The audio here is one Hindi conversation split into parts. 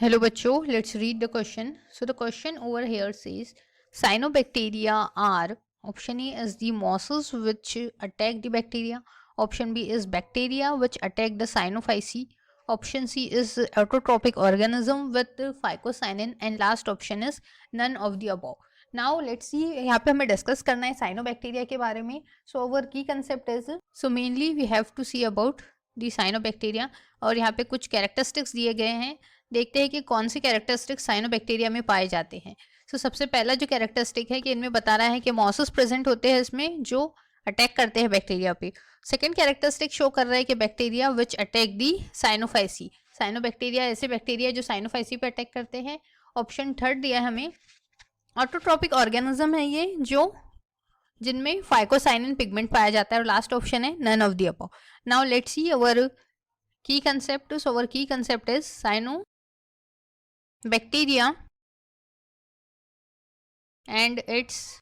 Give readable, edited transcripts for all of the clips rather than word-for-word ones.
Hello बच्चों, let's read the question. So the question over here says cyanobacteria are, option A is the mosses which attack the bacteria, option B is bacteria which attack the cyanophyceae, option C is autotrophic organism with phycocyanin, and last option is none of the above. Now let's see, यहाँ पे हमें डिस्कस करना है साइनोबैक्टीरिया के बारे में. So our key concept is, so mainly we have to see about the cyanobacteria, और यहाँ पे कुछ कैरेक्टरिस्टिक्स दिए गए हैं. देखते हैं कि कौन से कैरेक्टरिस्टिक्स साइनोबैक्टीरिया में पाए जाते हैं. सो सबसे पहला जो कैरेक्टरिस्टिक है कि इनमें बता रहा है कि मॉसेस प्रेजेंट होते हैं इसमें जो अटैक करते हैं बैक्टीरिया पे. सेकंड कैरेक्टरिस्टिक शो कर रहा है कि bacteria which attack the Cyanophyceae. Cyanobacteria ऐसे बैक्टीरिया जो साइनोफाइसी पे अटैक करते हैं. ऑप्शन थर्ड दिया है हमें, ऑटोट्रॉपिक ऑर्गेनिज्म है ये जो जिनमें फाइकोसाइनिन पिगमेंट पाया जाता है, और लास्ट ऑप्शन है none of the above. Now let's see our key concept. So our key concept is cyanobacteria and it's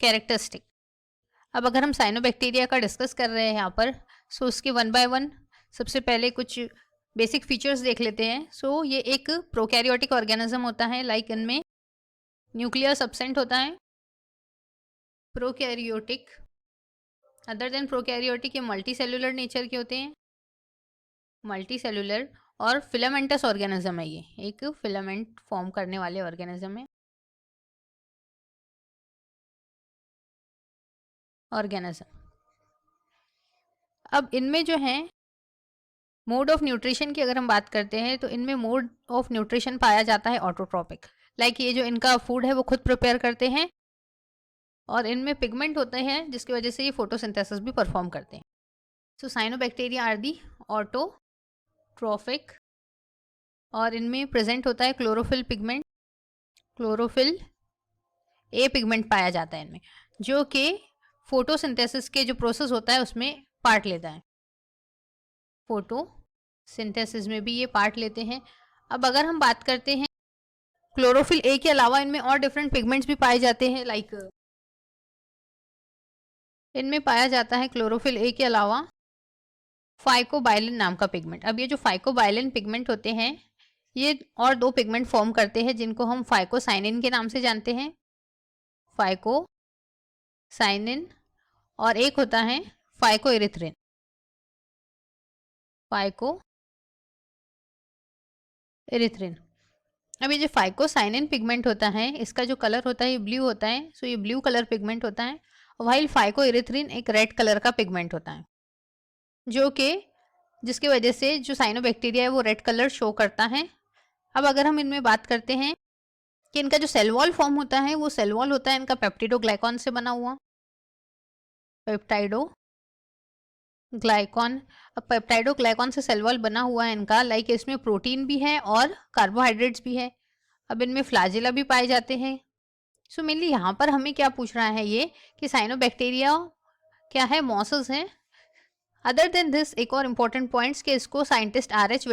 characteristic. अब अगर हम साइनोबैक्टीरिया का डिस्कस कर रहे हैं यहाँ पर, सो उसके वन बाय वन सबसे पहले कुछ बेसिक फीचर्स देख लेते हैं. सो ये एक प्रोकैरियोटिक ऑर्गेनिज्म होता है, लाइक इनमें न्यूक्लियस एब्सेंट होता है. प्रोकैरियोटिक, अदर देन प्रोकैरियोटिक ये मल्टी सेलुलर नेचर के होते हैं, मल्टी सेलुलर, और फिलामेंटस ऑर्गेनिज्म है. ये एक फिलामेंट फॉर्म करने वाले ऑर्गेनिज्म है, ऑर्गेनिज्म. अब इनमें जो है मोड ऑफ न्यूट्रिशन की अगर हम बात करते हैं तो इनमें मोड ऑफ न्यूट्रिशन पाया जाता है ऑटोट्रॉपिक. लाइक ये जो इनका फूड है वो खुद प्रिपेयर करते हैं, और इनमें पिगमेंट होते हैं जिसकी वजह से ये फोटोसिंथेसिस भी परफॉर्म करते हैं. सो साइनोबैक्टीरिया आर दी ऑटोट्रॉफिक, और इनमें प्रेजेंट होता है chlorophyll pigment, chlorophyll A pigment पाया जाता है इनमें, जो कि फोटोसिंथेसिस के जो प्रोसेस होता है उसमें पार्ट लेता है. फोटोसिंथेसिस में भी ये पार्ट लेते हैं. अब अगर हम बात करते हैं क्लोरोफिल ए के अलावा इनमें और डिफरेंट पिगमेंट्स भी पाए जाते हैं, लाइक इनमें पाया जाता है क्लोरोफिल ए के अलावा फाइकोबाइलिन नाम का पिगमेंट. अब ये जो फाइकोबाइलिन पिगमेंट होते हैं ये और दो पिगमेंट फॉर्म करते हैं जिनको हम फाइकोसाइनिन के नाम से जानते हैं, फाइकोसाइनिन, और एक होता है फाइकोइरिथ्रिन, फाइकोइरिथ्रिन. अब ये जो फाइकोसाइनिन पिगमेंट होता है इसका जो कलर होता है ये ब्लू होता है. सो ये ब्लू कलर पिगमेंट होता है, वाइल फाइकोइरिथ्रिन एक रेड कलर का पिगमेंट होता है, जो कि जिसकी वजह से जो साइनोबैक्टीरिया है वो रेड कलर शो करता है. अब अगर हम इनमें बात करते हैं कि इनका जो सेल वॉल फॉर्म होता है वो सेल वॉल होता है इनका पेप्टिडोग्लाइकॉन से बना हुआ, पेप्टाइडोग्लाइकॉन. अब पेप्टाइडोग्लाइकॉन से सेल वॉल बना हुआ है इनका, लाइक इसमें प्रोटीन भी है और कार्बोहाइड्रेट्स भी है. अब इनमें फ्लैजिला भी पाए जाते हैं. सो मेनली यहाँ पर हमें क्या पूछ रहा है ये कि साइनोबैक्टीरिया क्या है, मॉसेस है. अदर देन दिस एक और इम्पोर्टेंट पॉइंट्स कि इसको साइंटिस्ट आर.एच.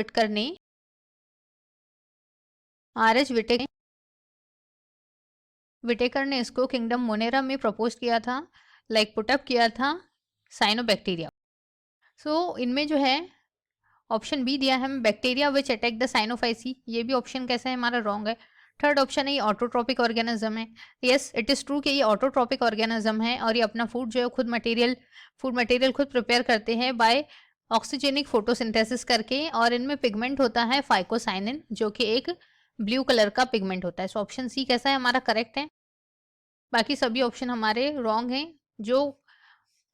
विटेकर ने इसको किंगडम मोनेरा में प्रपोज किया था, लाइक पुटअप किया था साइनोबैक्टीरिया. सो इनमें जो है ऑप्शन बी दिया है हमें, bacteria which attack the Cyanophyceae. ये भी ऑप्शन कैसा है हमारा रॉन्ग है. थर्ड ऑप्शन है ये ऑटोट्रॉपिक ऑर्गेनिज्म है. यस इट इज़ ट्रू कि ये ऑटोट्रॉपिक ऑर्गेनिज्म है, और ये अपना फूड जो है खुद फूड मटेरियल खुद प्रिपेयर करते हैं बाय ऑक्सीजेनिक फोटोसिंथेसिस करके, और इनमें पिगमेंट होता है फाइकोसाइनिन जो कि एक ब्लू कलर का पिगमेंट होता है. सो ऑप्शन सी कैसा है हमारा करेक्ट है. बाकी सभी ऑप्शन हमारे रॉन्ग हैं, जो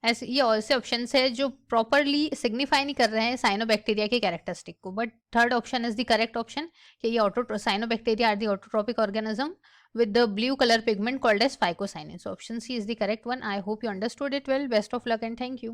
ऐसे ये ऐसे ऑप्शन है जो प्रॉपरली सिग्निफाई नहीं कर रहे हैं साइनोबैक्टीरिया के कैरेक्टरिस्टिक को. But third option is the correct option कि ये cyanobacteria are the autotrophic organism with the blue color pigment called as phycocyanin. So option C is the correct one. I hope you understood it well. Best of luck and thank you.